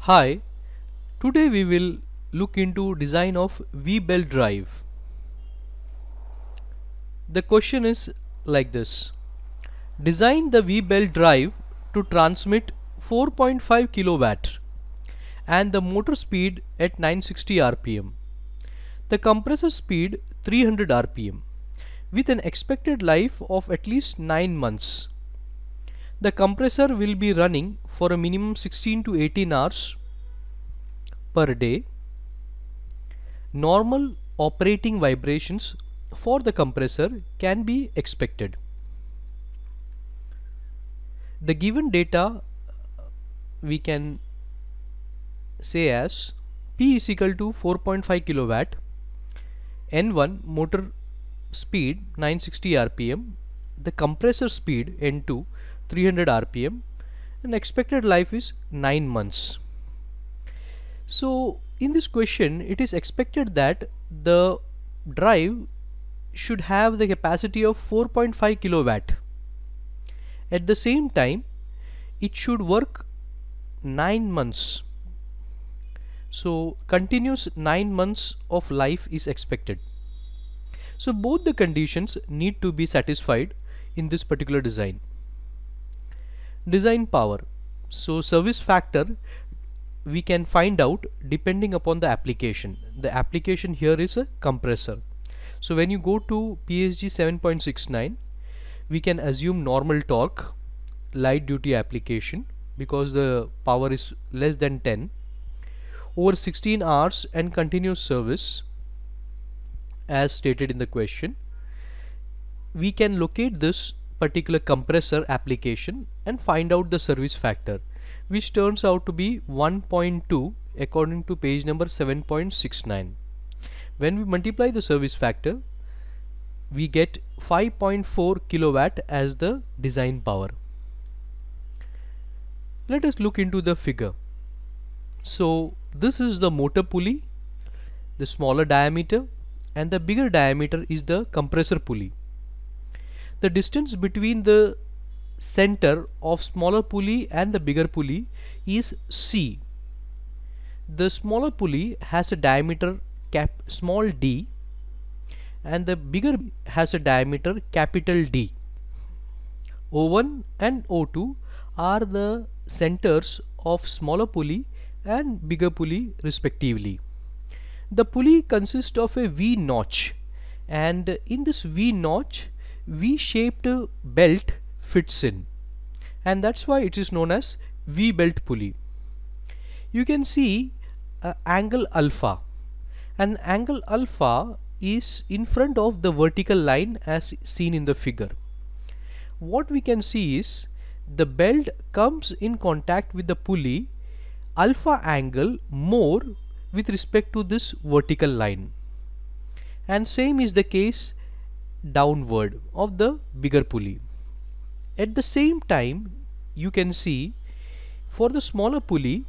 Hi, today we will look into design of vbelt drive. The question is like this. Design the vbelt drive to transmit 4.5 kilowatt and the motor speed at 960 rpm. The compressor speed 300 rpm with an expected life of at least 9 months. The compressor will be running for a minimum 16 to 18 hours per day. Normal operating vibrations for the compressor can be expected. The given data we can say as P is equal to 4.5 kilowatt, N1 motor speed 960 rpm, the compressor speed N2 300 rpm, and expected life is 9 months. So in this question it is expected that the drive should have the capacity of 4.5 kilowatt. At the same time it should work 9 months. So continuous 9 months of life is expected. So both the conditions need to be satisfied in this particular design. Design power. So service factor we can find out depending upon the application. The application here is a compressor. So when you go to PSG 7.69, we can assume normal torque, light duty application because the power is less than 10, over 16 hours and continuous service as stated in the question. We can locate this particular compressor application and find out the service factor, which turns out to be 1.2 according to page number 7.69. When we multiply the service factor, we get 5.4 kilowatt as the design power. Let us look into the figure. So this is the motor pulley, the smaller diameter, and the bigger diameter is the compressor pulley. The distance between the center of smaller pulley and the bigger pulley is C. The smaller pulley has a diameter small d and the bigger has a diameter capital D. O1 and O2 are the centers of smaller pulley and bigger pulley respectively. The pulley consists of a V notch, and in this V notch V-shaped belt fits in, and that's why it is known as V-belt pulley. You can see angle alpha, and angle alpha is in front of the vertical line as seen in the figure. What we can see is the belt comes in contact with the pulley alpha angle more with respect to this vertical line, and same is the case downward of the bigger pulley. At the same time you can see for the smaller pulley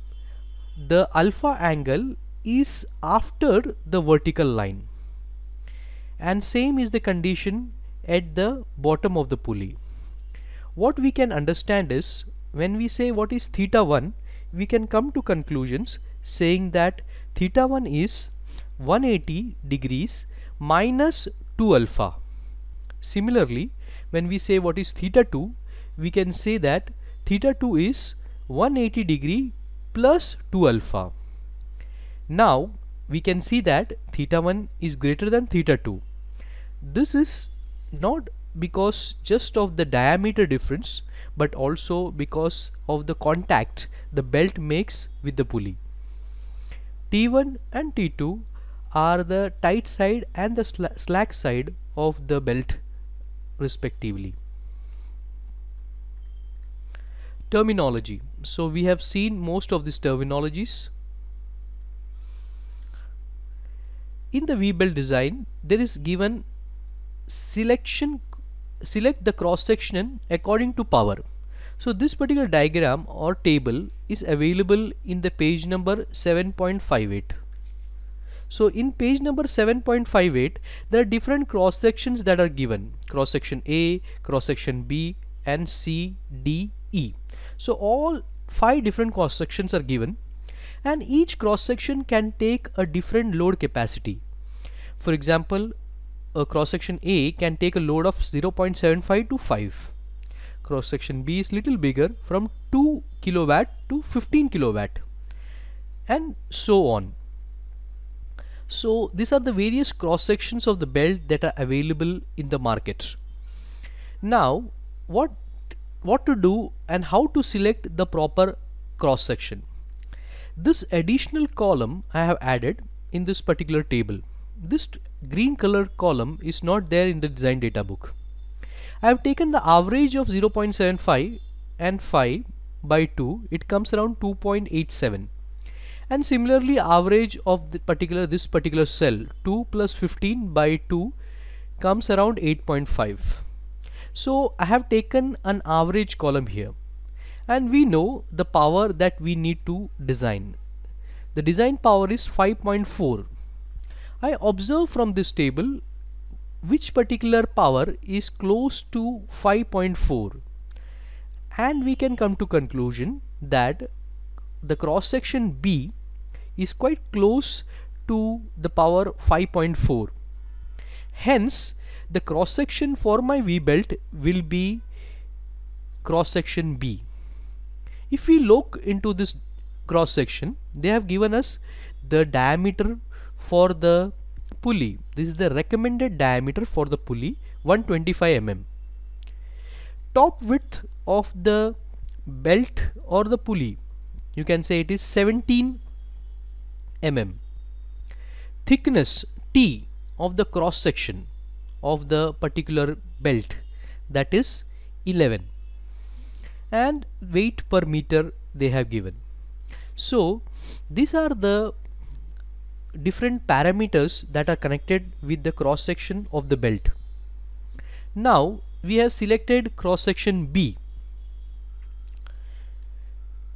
the alpha angle is after the vertical line, and same is the condition at the bottom of the pulley. What we can understand is when we say what is theta 1, we can come to conclusions saying that theta 1 is 180 degrees minus 2 alpha. Similarly, when we say what is theta 2, we can say that theta 2 is 180 degree plus 2 alpha. Now we can see that theta 1 is greater than theta 2. This is not because just of the diameter difference, but also because of the contact the belt makes with the pulley. T1 and T2 are the tight side and the slack side of the belt respectively. Terminology. So we have seen most of these terminologies. In the V-belt design there is given select the cross section according to power. So this particular diagram or table is available in the page number 7.58. So in page number 7.58 there are different cross sections that are given: cross section A, cross section B, and C, D, E. So all 5 different cross sections are given, and each cross section can take a different load capacity. For example, a cross section A can take a load of 0.75 to 5. Cross section B is little bigger, from 2 kilowatt to 15 kilowatt, and so on. So these are the various cross sections of the belt that are available in the market. Now what to do and how to select the proper cross section. This additional column I have added in this particular table. This green color column is not there in the design data book. I have taken the average of 0.75 and 5 by 2, it comes around 2.87, and similarly average of this particular cell 2 plus 15 by 2 comes around 8.5. So I have taken an average column here, and we know the power that we need to design. The design power is 5.4. I observe from this table which particular power is close to 5.4, and we can come to conclusion that the cross section B is quite close to the power 5.4. Hence the cross section for my V belt will be cross section B. If we look into this cross section, they have given us the diameter for the pulley. This is the recommended diameter for the pulley, 125 mm. Top width of the belt or the pulley, you can say it is 17 mm. Thickness T of the cross section of the particular belt, that is 11, and weight per meter they have given. So these are the different parameters that are connected with the cross section of the belt. Now we have selected cross section B.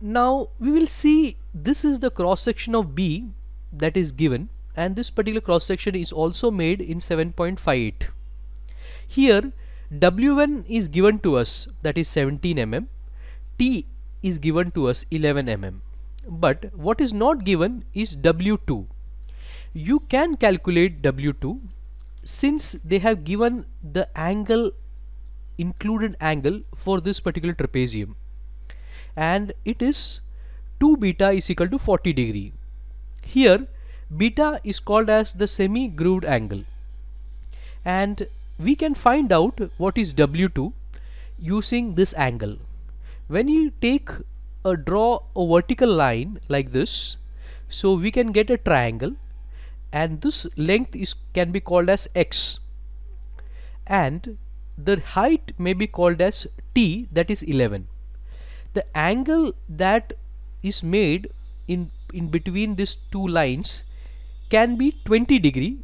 Now we will see this is the cross section of B that is given, and this particular cross section is also made in 7.58. Here W1 is given to us, that is 17 mm, T is given to us 11 mm, but what is not given is W2. You can calculate W2 since they have given the angle, included angle for this particular trapezium, and it is 2 beta is equal to 40 degree. Here beta is called as the semi-grooved angle, and we can find out what is W2 using this angle. When you draw a vertical line like this, so we can get a triangle, and this length can be called as X, and the height may be called as T, that is 11. The angle that is made in between these two lines can be 20 degree,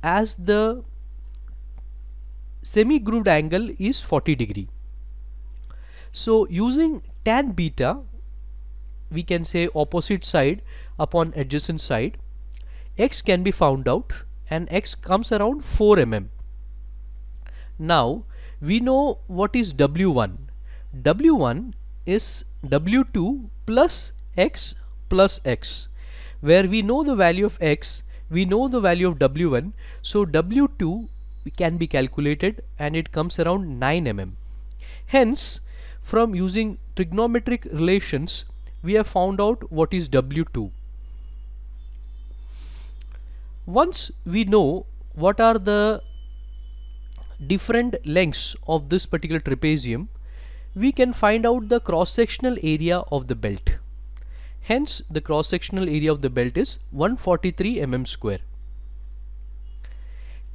as the semi-grooved angle is 40 degree. So using tan beta, we can say opposite side upon adjacent side, X can be found out, and X comes around 4 mm. Now we know what is W1. W1 is W2 plus X, where we know the value of X, we know the value of W1, so W2 can be calculated, and it comes around 9 mm. Hence, from using trigonometric relations, we have found out what is W2. Once we know what are the different lengths of this particular trapezium, we can find out the cross-sectional area of the belt. Hence the cross-sectional area of the belt is 143 mm square.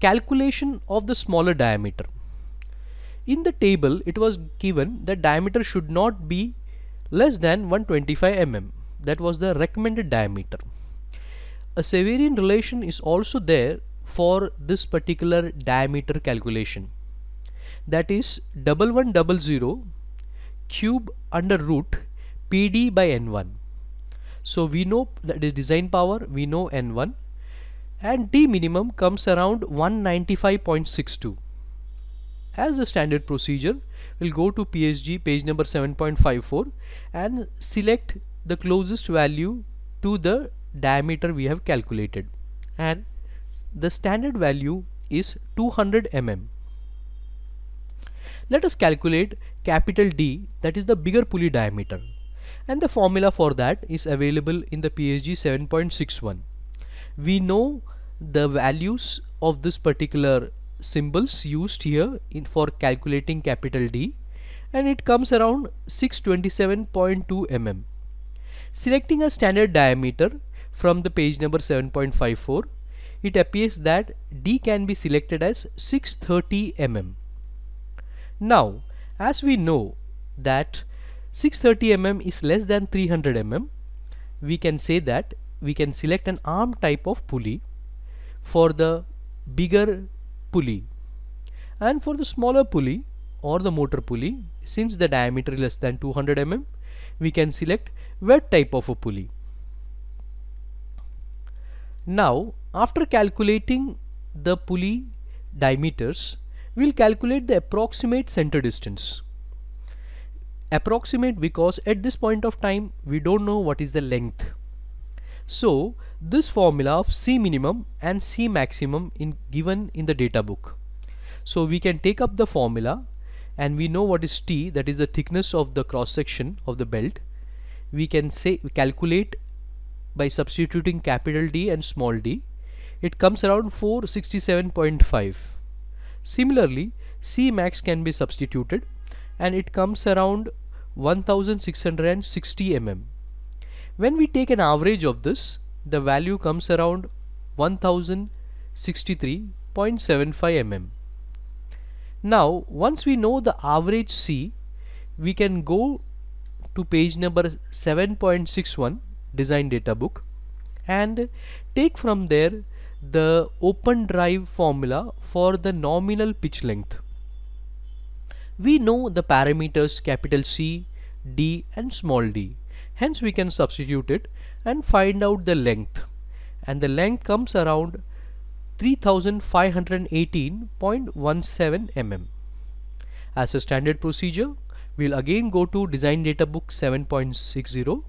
Calculation of the smaller diameter. In the table it was given that diameter should not be less than 125 mm. That was the recommended diameter. A Savarian relation is also there for this particular diameter calculation. That is 1100 cube under root PD by N1. So we know that the design power, we know N1, and D minimum comes around 195.62. As the standard procedure, we'll go to PSG page number 7.54 and select the closest value to the diameter we have calculated, and the standard value is 200 mm. Let us calculate capital D, that is the bigger pulley diameter, and the formula for that is available in the PSG 7.61. We know the values of this particular symbols used here for calculating capital D, and it comes around 627.2 mm. Selecting a standard diameter from the page number 7.54, it appears that D can be selected as 630 mm. Now, as we know that 630 mm is less than 300 mm, we can say that we can select an arm type of pulley for the bigger pulley, and for the smaller pulley or the motor pulley, since the diameter is less than 200 mm, we can select wet type of a pulley. Now, after calculating the pulley diameters, we will calculate the approximate center distance. Approximate because at this point of time we don't know what is the length. So this formula of C minimum and C maximum given in the data book. So we can take up the formula, and we know what is T, that is the thickness of the cross section of the belt. We can say calculate by substituting capital D and small d. It comes around 467.5. Similarly, C max can be substituted, and it comes around 1660 mm. When we take an average of this, the value comes around 1063.75 mm. Now, once we know the average C, we can go to page number 7.61 design data book and take from there the open drive formula for the nominal pitch length. We know the parameters capital C, D and small d. Hence we can substitute it and find out the length, and the length comes around 3518.17 mm. As a standard procedure, we'll again go to design data book 7.60,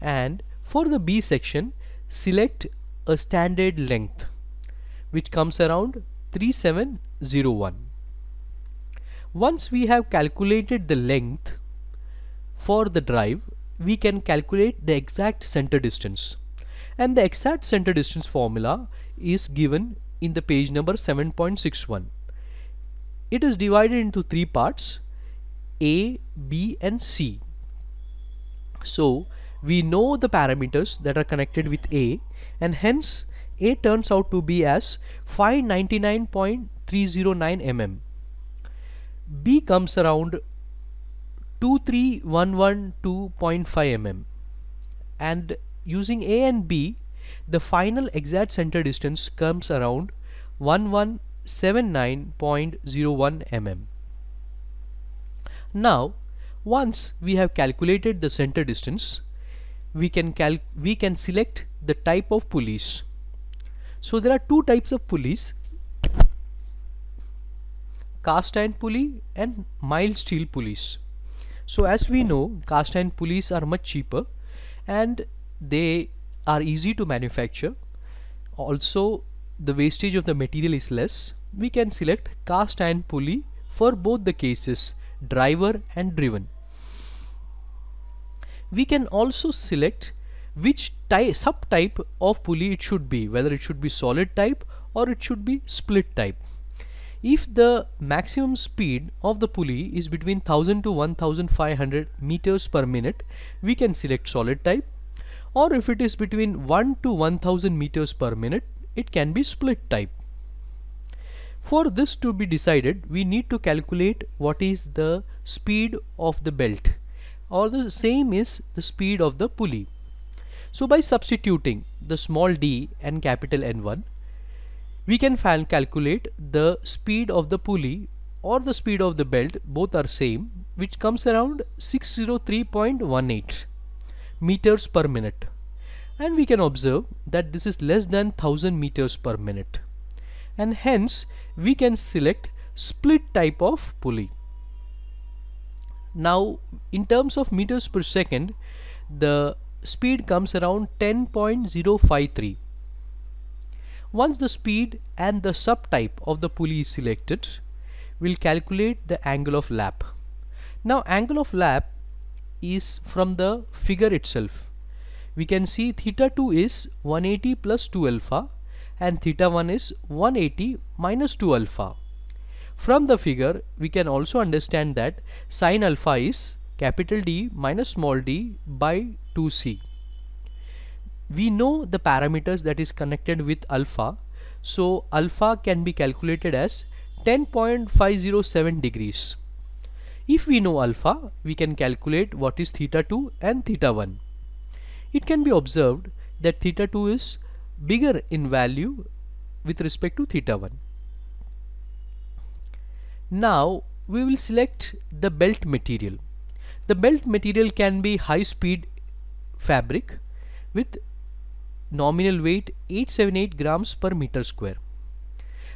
and for the B section select a standard length which comes around 3701. Once we have calculated the length for the drive, we can calculate the exact center distance, and the exact center distance formula is given in the page number 7.61. It is divided into three parts: A, B and C. So we know the parameters that are connected with A, and hence A turns out to be as 599.309 mm. B comes around 23112.5 mm, and using A and B, the final exact center distance comes around 1179.01 mm. Now, once we have calculated the center distance, we can select the type of pulleys. So there are two types of pulleys: cast iron pulley and mild steel pulleys. So as we know, cast iron pulleys are much cheaper and they are easy to manufacture. Also, the wastage of the material is less. We can select cast iron pulley for both the cases, driver and driven. We can also select which subtype of pulley it should be, whether it should be solid type or it should be split type. If the maximum speed of the pulley is between 1000 to 1500 meters per minute, we can select solid type, or if it is between 1 to 1000 meters per minute, it can be split type. For this to be decided, we need to calculate what is the speed of the belt, or the same is the speed of the pulley. So by substituting the small d and capital N1, we can calculate the speed of the pulley or the speed of the belt, both are same, which comes around 603.18 meters per minute, and we can observe that this is less than 1000 meters per minute, and hence we can select split type of pulley. Now in terms of meters per second, the speed comes around 10.053. Once the speed and the subtype of the pulley is selected, we'll calculate the angle of lap. Now angle of lap is from the figure itself. We can see theta 2 is 180 plus 2 alpha and theta 1 is 180 minus 2 alpha. From the figure we can also understand that sin alpha is capital D minus small d by 2c. We know the parameters that is connected with alpha, so alpha can be calculated as 10.507 degrees. If we know alpha, we can calculate what is theta 2 and theta 1. It can be observed that theta 2 is bigger in value with respect to theta 1. Now we will select the belt material. The belt material can be high speed fabric with nominal weight 878 grams per meter square.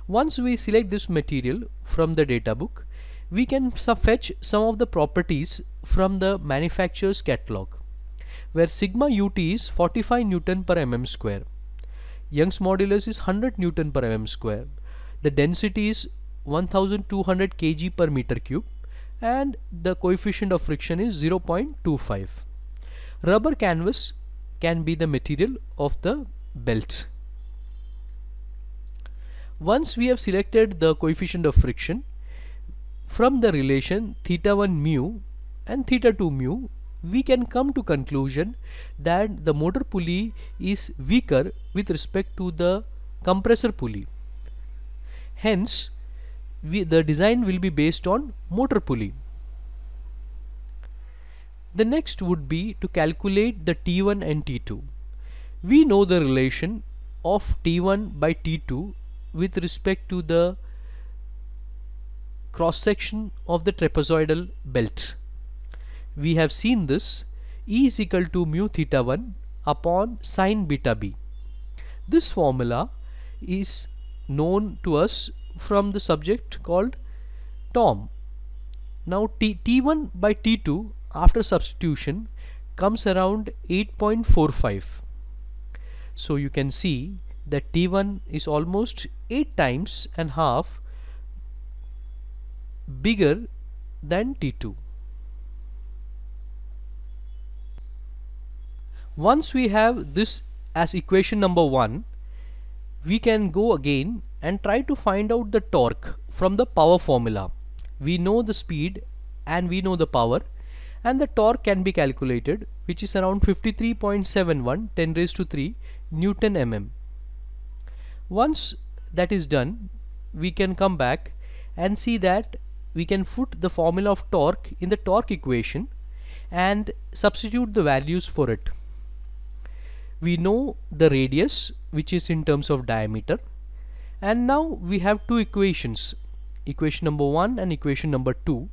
Once we select this material from the data book, we can fetch some of the properties from the manufacturer's catalog, where sigma ut is 45 Newton per mm square, Young's modulus is 100 Newton per mm square, the density is 1200 kg per meter cube, and the coefficient of friction is 0.25. Rubber canvas can be the material of the belt. Once we have selected the coefficient of friction, from the relation theta 1 mu and theta 2 mu, we can come to conclusion that the motor pulley is weaker with respect to the compressor pulley. Hence, the design will be based on motor pulley. The next would be to calculate the T1 and T2. We know the relation of T1 by T2 with respect to the cross section of the trapezoidal belt. We have seen this E is equal to mu theta 1 upon sine beta b. This formula is known to us from the subject called Tom. Now T1 by T2 after substitution comes around 8.45. So you can see that T1 is almost 8 times and half bigger than T2. Once we have this as equation number 1, we can go again and try to find out the torque from the power formula. We know the speed and we know the power, and the torque can be calculated, which is around 53.71 10 raised to 3 Newton mm. Once that is done, we can come back and see that we can put the formula of torque in the torque equation and substitute the values for it. We know the radius, which is in terms of diameter, and now we have two equations, equation number 1 and equation number 2,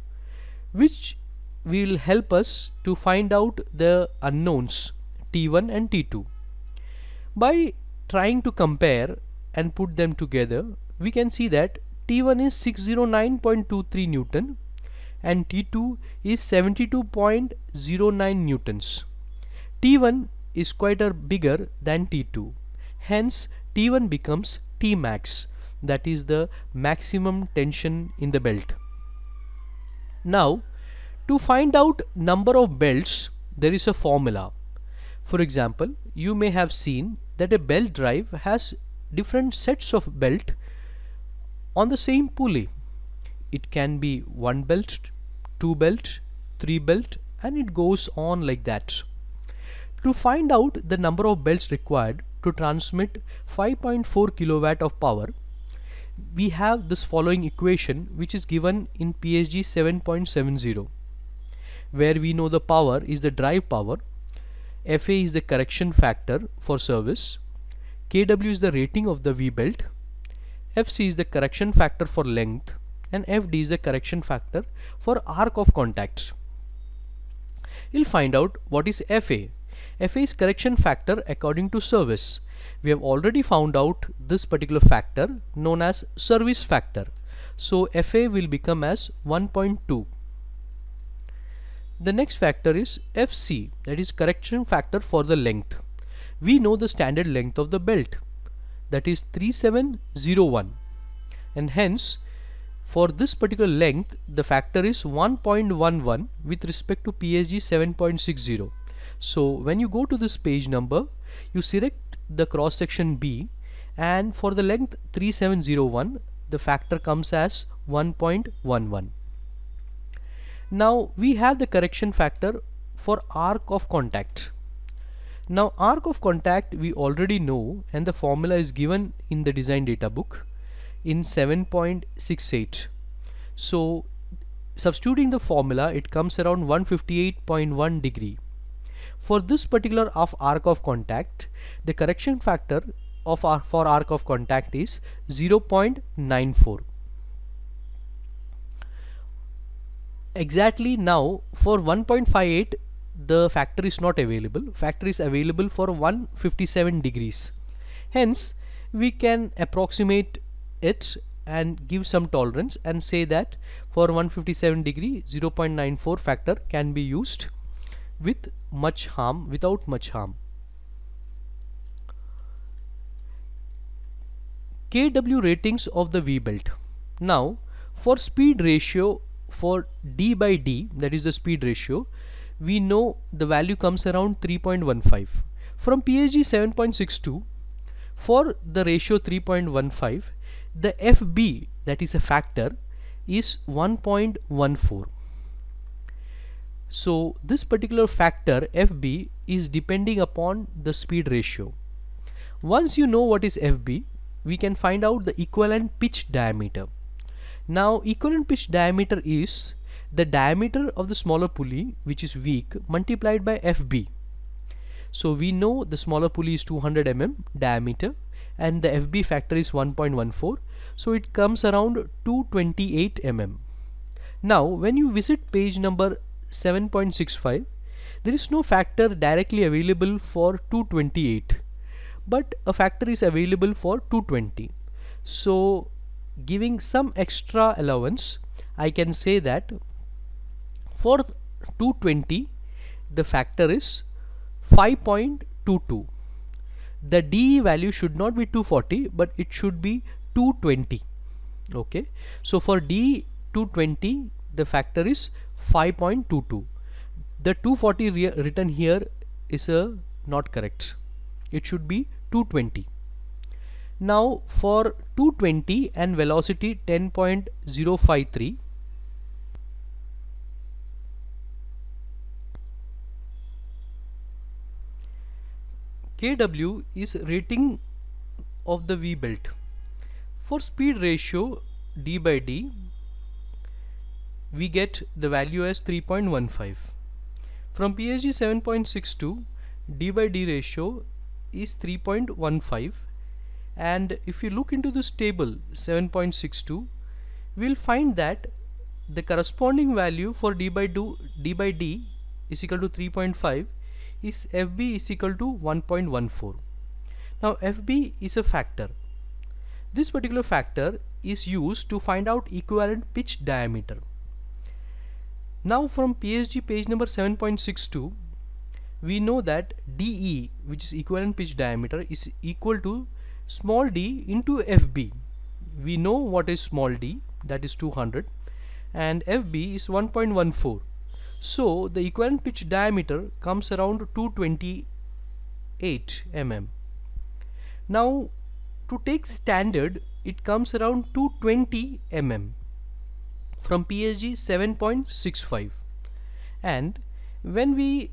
which will help us to find out the unknowns T1 and T2. By trying to compare and put them together, we can see that T1 is 609.23 Newton and T2 is 72.09 Newtons. T1 is quite bigger than T2. Hence T1 becomes T max, that is the maximum tension in the belt. Now to find out number of belts, there is a formula. For example, you may have seen that a belt drive has different sets of belt on the same pulley. It can be 1 belt, 2 belt, 3 belt, and it goes on like that. To find out the number of belts required to transmit 5.4 kilowatt of power, we have this following equation, which is given in PSG 7.70, where we know the power is the drive power, FA is the correction factor for service, KW is the rating of the vbelt, FC is the correction factor for length, and FD is the correction factor for arc of contacts. We'll find out what is FA. FA is correction factor according to service. We have already found out this particular factor known as service factor. So FA will become as 1.2. The next factor is FC, that is correction factor for the length. We know the standard length of the belt, that is 3701, and hence for this particular length the factor is 1.11 with respect to PSG 7.60. So when you go to this page number, you select the cross section B, and for the length 3701 the factor comes as 1.11. Now we have the correction factor for arc of contact. Now arc of contact we already know, and the formula is given in the design data book in 7.68. So substituting the formula, it comes around 158.1 degree. For this particular arc of contact, the correction factor for arc of contact is 0.94. Exactly. Now for 1.58 the factor is not available. Factor is available for 157 degrees. Hence we can approximate it and give some tolerance and say that for 157 degree 0.94 factor can be used without much harm. KW ratings of the V-belt. Now for speed ratio, for D by D, that is the speed ratio, we know the value comes around 3.15. From PSG 7.62, for the ratio 3.15, the FB, that is a factor, is 1.14. So this particular factor FB is depending upon the speed ratio. Once you know what is FB, we can find out the equivalent pitch diameter. Now equivalent pitch diameter is the diameter of the smaller pulley, which is weak, multiplied by FB. So we know the smaller pulley is 200 mm diameter and the FB factor is 1.14, so it comes around 228 mm. Now when you visit page number 7.65, there is no factor directly available for 228, but a factor is available for 220. So giving some extra allowance, I can say that for 220 the factor is 5.22. The DE value should not be 240 but it should be 220. Okay, so for D 220 the factor is 5.22. The 240 written here is not correct. It should be 220. Now for 220 and velocity 10.053, KW is rating of the V-belt. For speed ratio D by D, we get the value as 3.15. From PSG 7.62, D by D ratio is 3.15, and if you look into this table 7.62, we'll find that the corresponding value for D by D is equal to 3.5 is FB is equal to 1.14. Now FB is a factor. This particular factor is used to find out equivalent pitch diameter. Now from PSG page number 7.62, we know that DE, which is equivalent pitch diameter, is equal to small d into FB. We know what is small d, that is 200, and FB is 1.14. So the equivalent pitch diameter comes around 228 mm. Now to take standard, it comes around 220 mm from PSG 7.65. And when we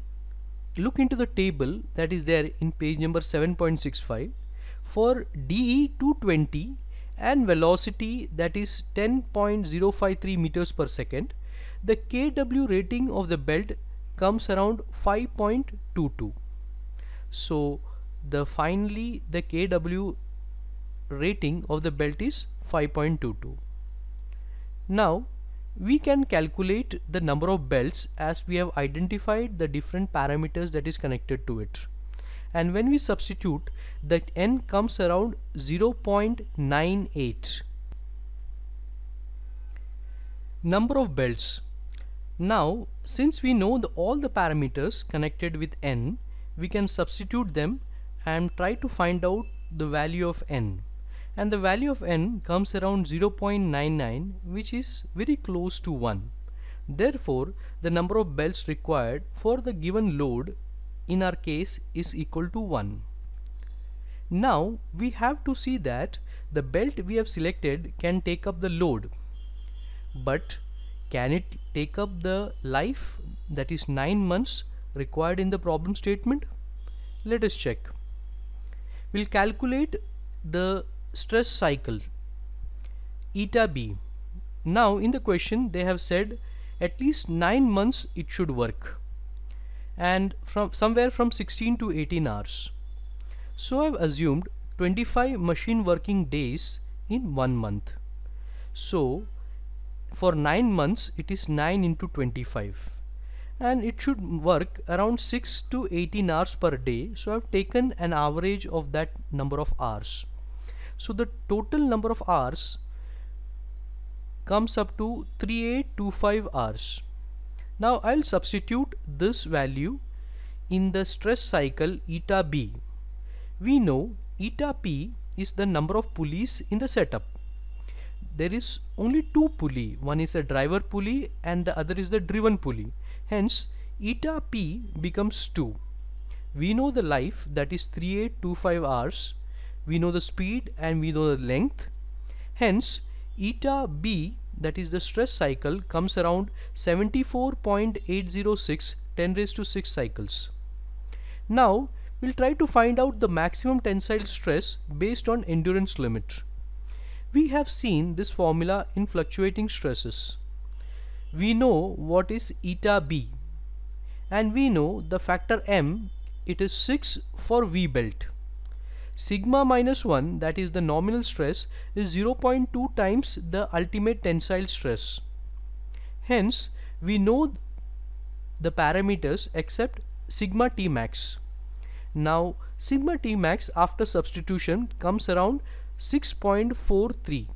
look into the table that is there in page number 7.65, for DE 220 and velocity that is 10.053 meters per second, the KW rating of the belt comes around 5.22. So finally the KW rating of the belt is 5.22. Now we can calculate the number of belts as we have identified the different parameters that is connected to it, and when we substitute, the N comes around 0.98. Number of belts. Now, since we know all the parameters connected with n, we can substitute them and try to find out the value of n. And the value of n comes around 0.99, which is very close to 1. Therefore, the number of belts required for the given load in our case is equal to 1. Now, we have to see that the belt we have selected can take up the load, but can it take up the life, that is 9 months required in the problem statement? Let us check. We'll calculate the stress cycle eta b. Now in the question they have said at least 9 months it should work, and from somewhere from 16 to 18 hours. So I've assumed 25 machine working days in 1 month. So for 9 months it is 9 into 25, and it should work around 6 to 18 hours per day. So I've taken an average of that number of hours. So the total number of hours comes up to 3825 hours. Now I'll substitute this value in the stress cycle eta b. We know eta p is the number of pulleys in the setup. There is only two pulley, one is a driver pulley and the other is the driven pulley. Hence eta p becomes 2. We know the life, that is 3825 hours. We know the speed and we know the length. Hence eta b, that is the stress cycle, comes around 74.806 10 raised to 6 cycles. Now we'll try to find out the maximum tensile stress based on endurance limit. We have seen this formula in fluctuating stresses. We know what is eta b, and we know the factor m, it is 6 for vbelt. Sigma minus 1, that is the nominal stress, is 0.2 times the ultimate tensile stress. Hence we know the parameters except sigma t max. Now sigma t max after substitution comes around 6.43.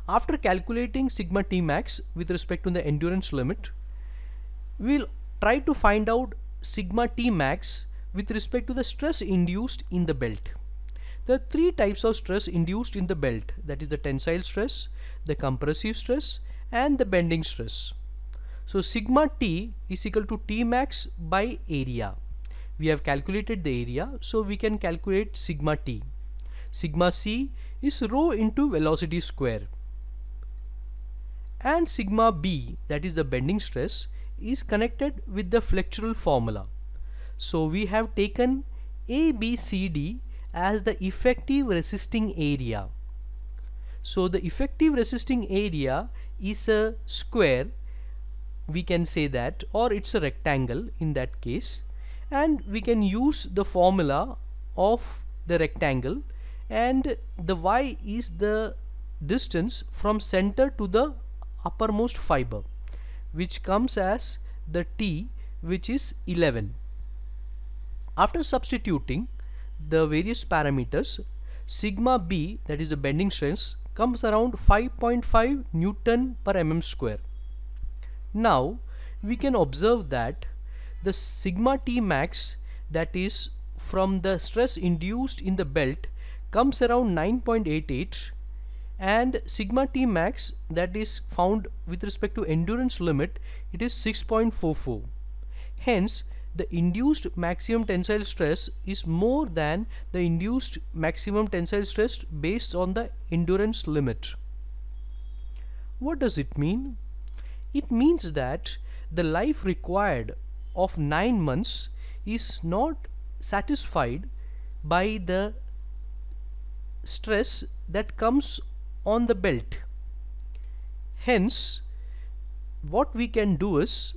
After calculating sigma t max with respect to the endurance limit, we'll try to find out sigma t max with respect to the stress induced in the belt. There are three types of stress induced in the belt, that is the tensile stress, the compressive stress and the bending stress. So sigma t is equal to t max by area. We have calculated the area, so we can calculate sigma t. Sigma c is rho into velocity square, and sigma b, that is the bending stress, is connected with the flexural formula. So we have taken A, B, C, D as the effective resisting area. So the effective resisting area is a square, we can say that, or it's a rectangle in that case, and we can use the formula of the rectangle, and the y is the distance from center to the uppermost fiber, which comes as the t, which is 11. After substituting the various parameters, sigma b, that is the bending stress, comes around 5.5 Newton per mm square. Now we can observe that the sigma t max, that is from the stress induced in the belt, comes around 9.88, and sigma t max, that is found with respect to endurance limit, it is 6.44. Hence the induced maximum tensile stress is more than the induced maximum tensile stress based on the endurance limit. What does it mean? It means that the life required of 9 months is not satisfied by the stress that comes on the belt. Hence what we can do is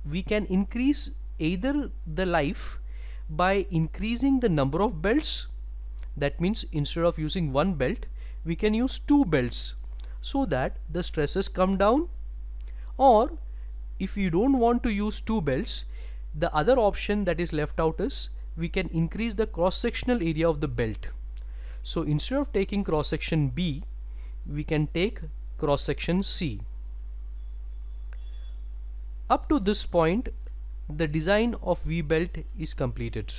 we can increase either the life by increasing the number of belts. That means instead of using one belt, we can use 2 belts so that the stresses come down. Or if you don't want to use 2 belts, the other option that is left out is we can increase the cross-sectional area of the belt. So instead of taking cross-section B, we can take cross-section C. Up to this point, the design of vbelt is completed.